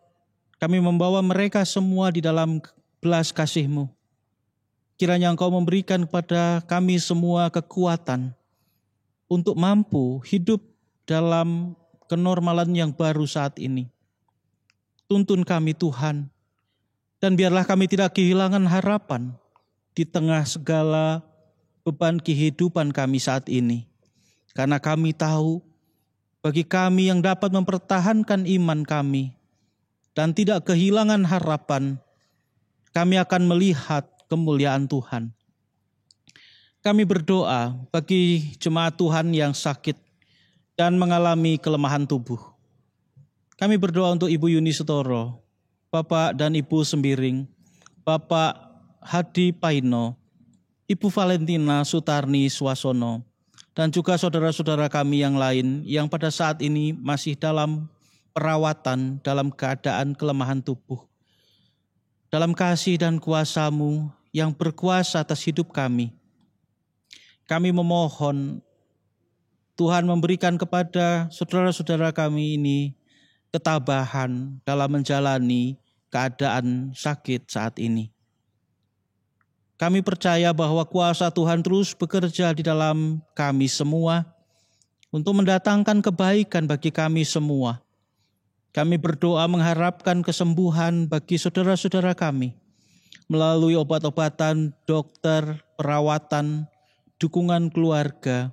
kami membawa mereka semua di dalam belas kasih-Mu. Kiranya Engkau memberikan kepada kami semua kekuatan untuk mampu hidup dalam kenormalan yang baru saat ini. Tuntun kami Tuhan, dan biarlah kami tidak kehilangan harapan di tengah segala beban kehidupan kami saat ini. Karena kami tahu, bagi kami yang dapat mempertahankan iman kami dan tidak kehilangan harapan, kami akan melihat kemuliaan Tuhan. Kami berdoa bagi jemaat Tuhan yang sakit dan mengalami kelemahan tubuh. Kami berdoa untuk Ibu Yuni Setoro, Bapak dan Ibu Sembiring, Bapak Hadi Paino, Ibu Valentina Sutarni Swasono, dan juga saudara-saudara kami yang lain yang pada saat ini masih dalam perawatan dalam keadaan kelemahan tubuh. Dalam kasih dan kuasa-Mu yang berkuasa atas hidup kami, kami memohon Tuhan memberikan kepada saudara-saudara kami ini ketabahan dalam menjalani keadaan sakit saat ini. Kami percaya bahwa kuasa Tuhan terus bekerja di dalam kami semua untuk mendatangkan kebaikan bagi kami semua. Kami berdoa mengharapkan kesembuhan bagi saudara-saudara kami melalui obat-obatan, dokter, perawatan, dukungan keluarga,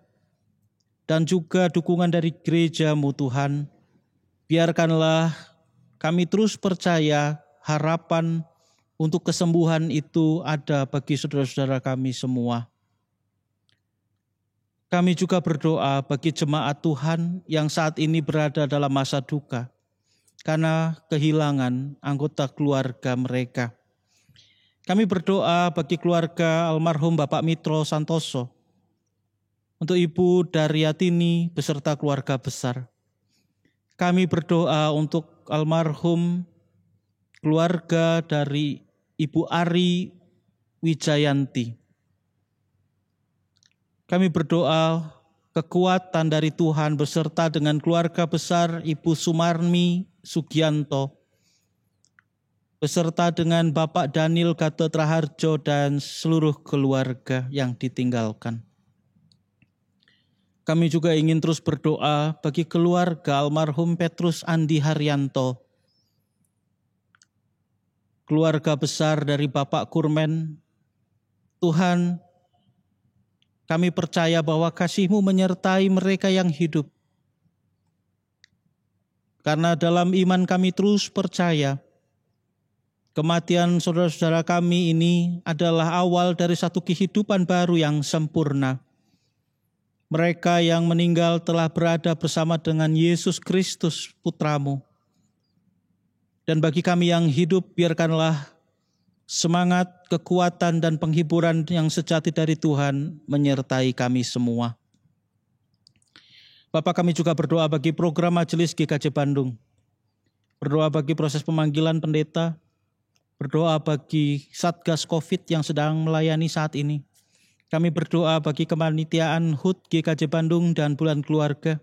dan juga dukungan dari gereja-Mu Tuhan. Biarkanlah kami terus percaya harapan untuk kesembuhan itu ada bagi saudara-saudara kami semua. Kami juga berdoa bagi jemaat Tuhan yang saat ini berada dalam masa duka karena kehilangan anggota keluarga mereka. Kami berdoa bagi keluarga almarhum Bapak Mitro Santoso, untuk Ibu Daryatini beserta keluarga besar. Kami berdoa untuk almarhum keluarga dari Ibu Ari Wijayanti. Kami berdoa kekuatan dari Tuhan beserta dengan keluarga besar Ibu Sumarmi Sugianto, beserta dengan Bapak Daniel Gatot Raharjo dan seluruh keluarga yang ditinggalkan. Kami juga ingin terus berdoa bagi keluarga almarhum Petrus Andi Haryanto, keluarga besar dari Bapak Kurmen. Tuhan, kami percaya bahwa kasih-Mu menyertai mereka yang hidup. Karena dalam iman kami terus percaya, kematian saudara-saudara kami ini adalah awal dari satu kehidupan baru yang sempurna. Mereka yang meninggal telah berada bersama dengan Yesus Kristus, Putra-Mu. Dan bagi kami yang hidup, biarkanlah semangat, kekuatan, dan penghiburan yang sejati dari Tuhan menyertai kami semua. Bapak, kami juga berdoa bagi program Majelis GKJ Bandung. Berdoa bagi proses pemanggilan pendeta. Berdoa bagi Satgas COVID yang sedang melayani saat ini. Kami berdoa bagi kepanitiaan HUT GKJ Bandung dan Bulan Keluarga.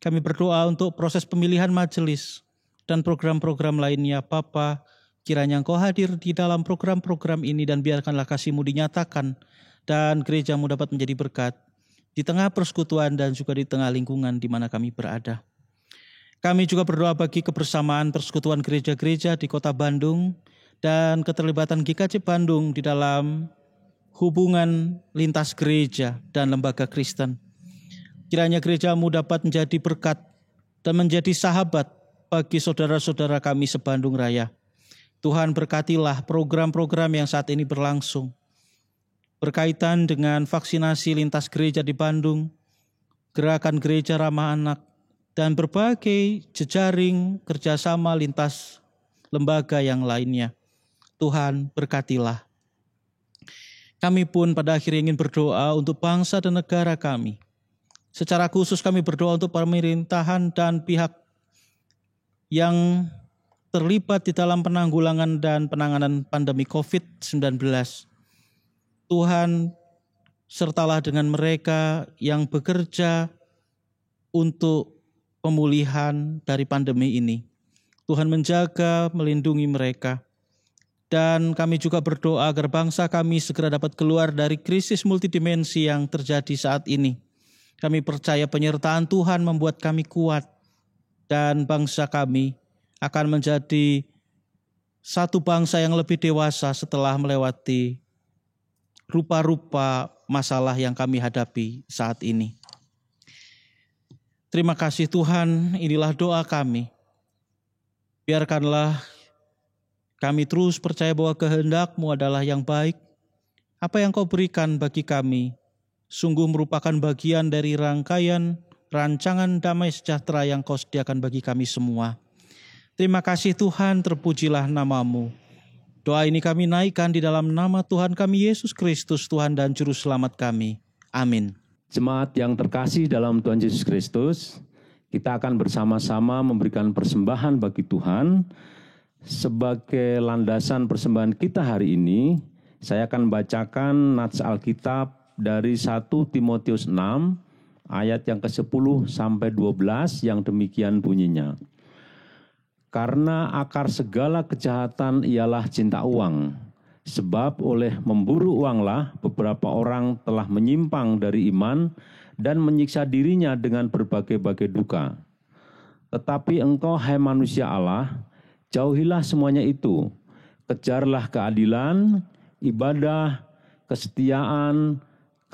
Kami berdoa untuk proses pemilihan majelis dan program-program lainnya. Bapa, kiranya Engkau hadir di dalam program-program ini dan biarkanlah kasih-Mu dinyatakan dan gereja-Mu dapat menjadi berkat di tengah persekutuan dan juga di tengah lingkungan di mana kami berada. Kami juga berdoa bagi kebersamaan persekutuan gereja-gereja di Kota Bandung dan keterlibatan GKJ Bandung di dalam hubungan lintas gereja dan lembaga Kristen. Kiranya gereja-Mu dapat menjadi berkat dan menjadi sahabat bagi saudara-saudara kami se-Bandung Raya. Tuhan, berkatilah program-program yang saat ini berlangsung berkaitan dengan vaksinasi lintas gereja di Bandung, gerakan gereja ramah anak, dan berbagai jejaring kerjasama lintas lembaga yang lainnya. Tuhan, berkatilah. Kami pun pada akhirnya ingin berdoa untuk bangsa dan negara kami. Secara khusus kami berdoa untuk pemerintahan dan pihak yang terlibat di dalam penanggulangan dan penanganan pandemi COVID-19. Tuhan, sertalah dengan mereka yang bekerja untuk pemulihan dari pandemi ini. Tuhan menjaga, melindungi mereka. Dan kami juga berdoa agar bangsa kami segera dapat keluar dari krisis multidimensi yang terjadi saat ini. Kami percaya penyertaan Tuhan membuat kami kuat dan bangsa kami akan menjadi satu bangsa yang lebih dewasa setelah melewati rupa-rupa masalah yang kami hadapi saat ini. Terima kasih Tuhan, inilah doa kami. Biarkanlah kami terus percaya bahwa kehendak-Mu adalah yang baik. Apa yang Kau berikan bagi kami sungguh merupakan bagian dari rangkaian rancangan damai sejahtera yang Kau sediakan bagi kami semua. Terima kasih Tuhan, terpujilah nama-Mu. Doa ini kami naikkan di dalam nama Tuhan kami Yesus Kristus, Tuhan dan Juru Selamat kami. Amin. Jemaat yang terkasih dalam Tuhan Yesus Kristus, kita akan bersama-sama memberikan persembahan bagi Tuhan. Sebagai landasan persembahan kita hari ini, saya akan bacakan nats Alkitab dari 1 Timotius 6 ayat yang ke-10 sampai 12 yang demikian bunyinya. Karena akar segala kejahatan ialah cinta uang, sebab oleh memburu uanglah beberapa orang telah menyimpang dari iman dan menyiksa dirinya dengan berbagai-bagai duka. Tetapi engkau, hai manusia Allah, jauhilah semuanya itu. Kejarlah keadilan, ibadah, kesetiaan,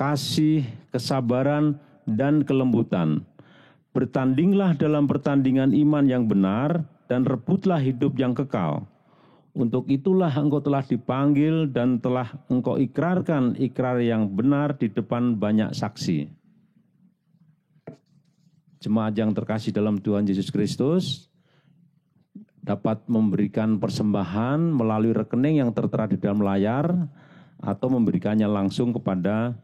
kasih, kesabaran, dan kelembutan. Bertandinglah dalam pertandingan iman yang benar dan rebutlah hidup yang kekal. Untuk itulah engkau telah dipanggil dan telah engkau ikrarkan ikrar yang benar di depan banyak saksi. Jemaat yang terkasih dalam Tuhan Yesus Kristus, dapat memberikan persembahan melalui rekening yang tertera di dalam layar atau memberikannya langsung kepada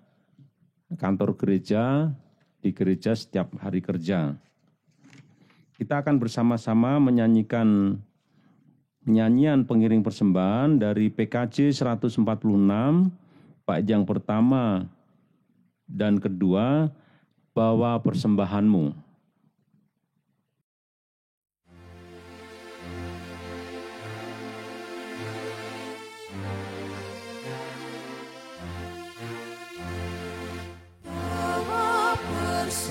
kantor gereja di gereja setiap hari kerja. Kita akan bersama-sama menyanyikan nyanyian pengiring persembahan dari PKJ 146, bait yang pertama dan kedua, bawa persembahanmu. Bawa persembahanmu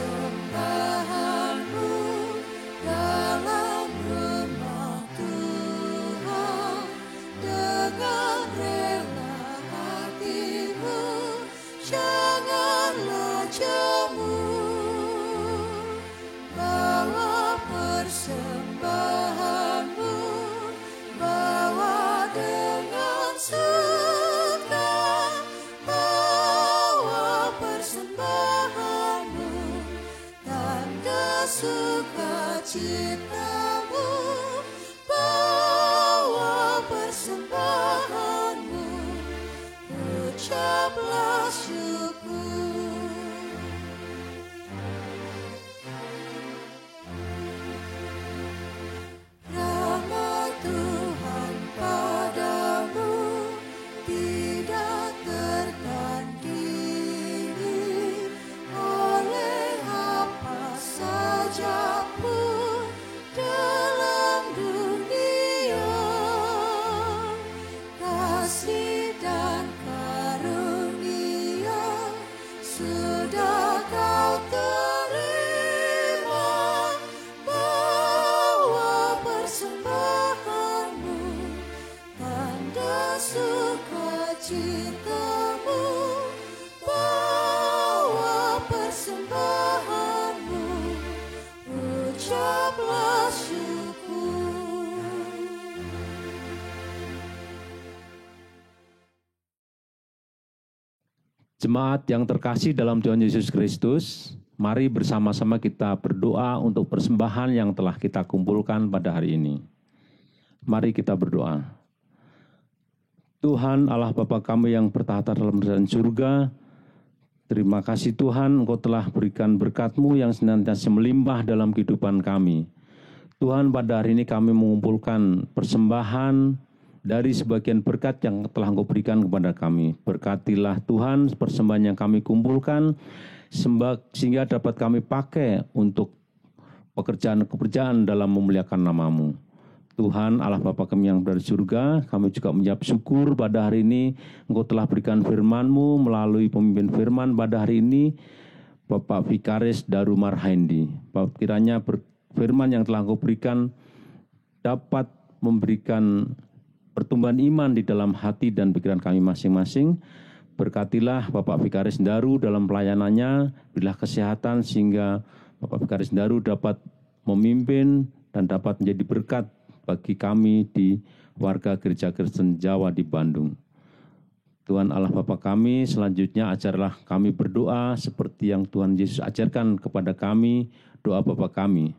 sukacitamu, bawa persembahanmu, ucaplah syukur. Rahmat Tuhan padamu tidak tertandingi oleh apa saja pun dalam dunia. Kasih dan karunia sudah kau terima, bawa persembahanmu, tanda sukacitamu, bawa persembahanmu, ucaplah syukur. Jemaat yang terkasih dalam Tuhan Yesus Kristus, mari bersama-sama kita berdoa untuk persembahan yang telah kita kumpulkan pada hari ini. Mari kita berdoa. Tuhan Allah Bapa kami yang bertahta dalam kerajaan surga, terima kasih Tuhan Engkau telah berikan berkat-Mu yang senantiasa melimpah dalam kehidupan kami. Tuhan, pada hari ini kami mengumpulkan persembahan dari sebagian berkat yang telah Engkau berikan kepada kami. Berkatilah Tuhan persembahan yang kami kumpulkan, sehingga dapat kami pakai untuk pekerjaan-pekerjaan dalam memuliakan nama-Mu. Tuhan Allah Bapa kami yang berada di surga, kami juga mengucap syukur pada hari ini Engkau telah berikan firman-Mu melalui pemimpin firman pada hari ini, Bapak Vikaris Daru Marhaindi. Bapak, kiranya firman yang telah Engkau berikan dapat memberikan pertumbuhan iman di dalam hati dan pikiran kami masing-masing. Berkatilah Bapak Vikaris Daru dalam pelayanannya, berilah kesehatan sehingga Bapak Vikaris Daru dapat memimpin dan dapat menjadi berkat bagi kami di warga Gereja Kristen Jawa di Bandung. Tuhan Allah Bapa kami, selanjutnya ajarlah kami berdoa seperti yang Tuhan Yesus ajarkan kepada kami, doa Bapa kami.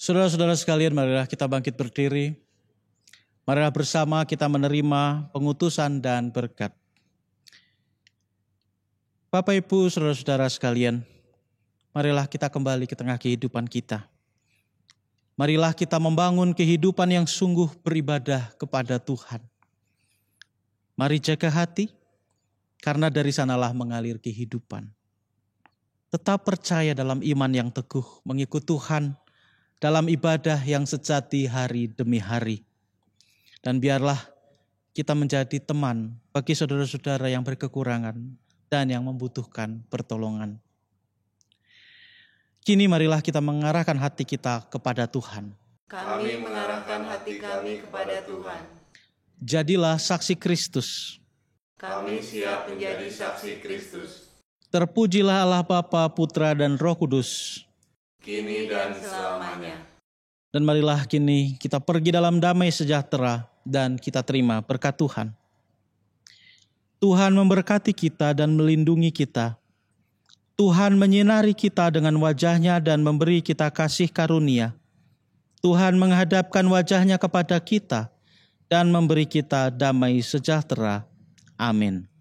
Saudara-saudara sekalian, marilah kita bangkit berdiri. Marilah bersama kita menerima pengutusan dan berkat. Bapak, Ibu, saudara-saudara sekalian, marilah kita kembali ke tengah kehidupan kita. Marilah kita membangun kehidupan yang sungguh beribadah kepada Tuhan. Mari jaga hati, karena dari sanalah mengalir kehidupan. Tetap percaya dalam iman yang teguh, mengikut Tuhan dalam ibadah yang sejati hari demi hari. Dan biarlah kita menjadi teman bagi saudara-saudara yang berkekurangan dan yang membutuhkan pertolongan. Kini marilah kita mengarahkan hati kita kepada Tuhan. Kami mengarahkan hati kami kepada Tuhan. Jadilah saksi Kristus. Kami siap menjadi saksi Kristus. Terpujilah Allah Bapa, Putra, dan Roh Kudus. Kini dan selamanya. Dan marilah kini kita pergi dalam damai sejahtera dan kita terima berkat Tuhan. Tuhan memberkati kita dan melindungi kita. Tuhan menyinari kita dengan wajah-Nya dan memberi kita kasih karunia. Tuhan menghadapkan wajah-Nya kepada kita dan memberi kita damai sejahtera. Amin.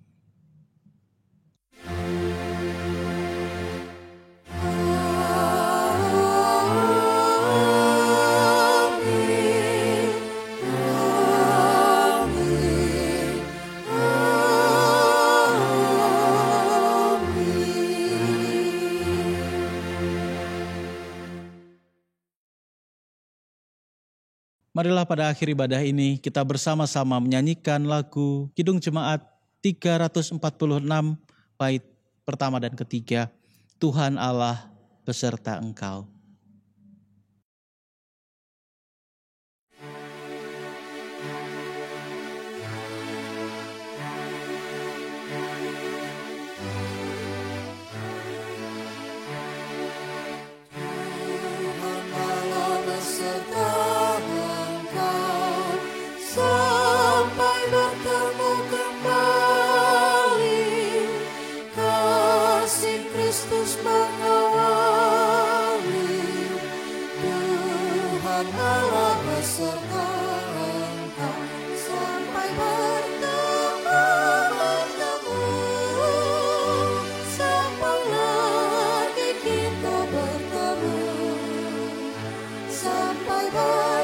Marilah pada akhir ibadah ini kita bersama-sama menyanyikan lagu Kidung Jemaat 346 bait pertama dan ketiga, Tuhan Allah beserta Engkau. Sampai bertemu kembali, kasih Kristus mengawali. Tuhan Allah beserta engkau, sampai bertemu, sampai lagi kita bertemu, sampai bertemu.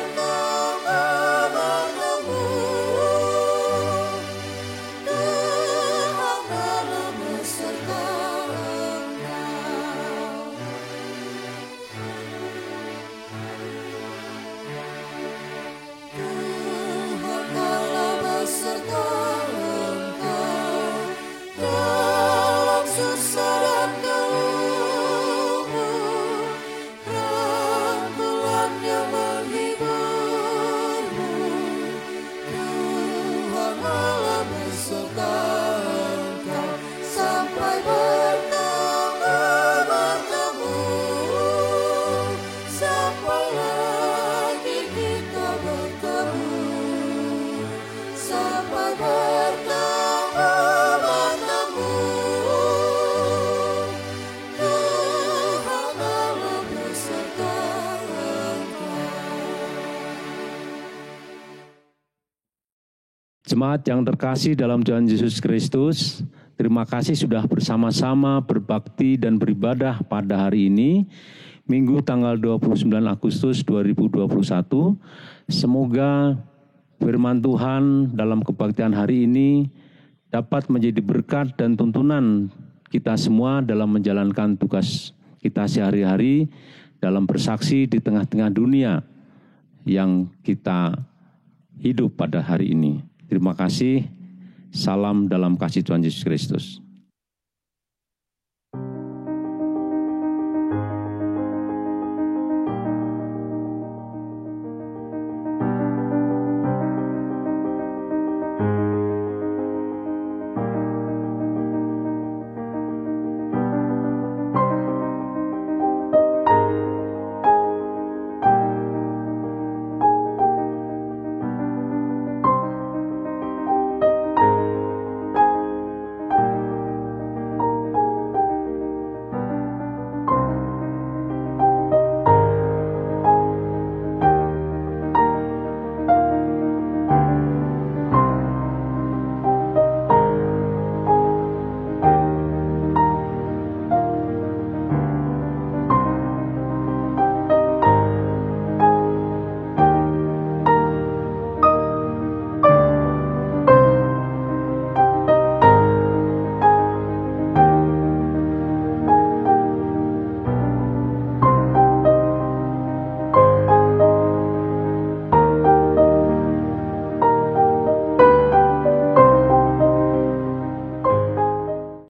Jemaat yang terkasih dalam Tuhan Yesus Kristus, terima kasih sudah bersama-sama berbakti dan beribadah pada hari ini, Minggu tanggal 29 Agustus 2021. Semoga firman Tuhan dalam kebaktian hari ini dapat menjadi berkat dan tuntunan kita semua dalam menjalankan tugas kita sehari-hari dalam bersaksi di tengah-tengah dunia yang kita hidup pada hari ini. Terima kasih. Salam dalam kasih Tuhan Yesus Kristus.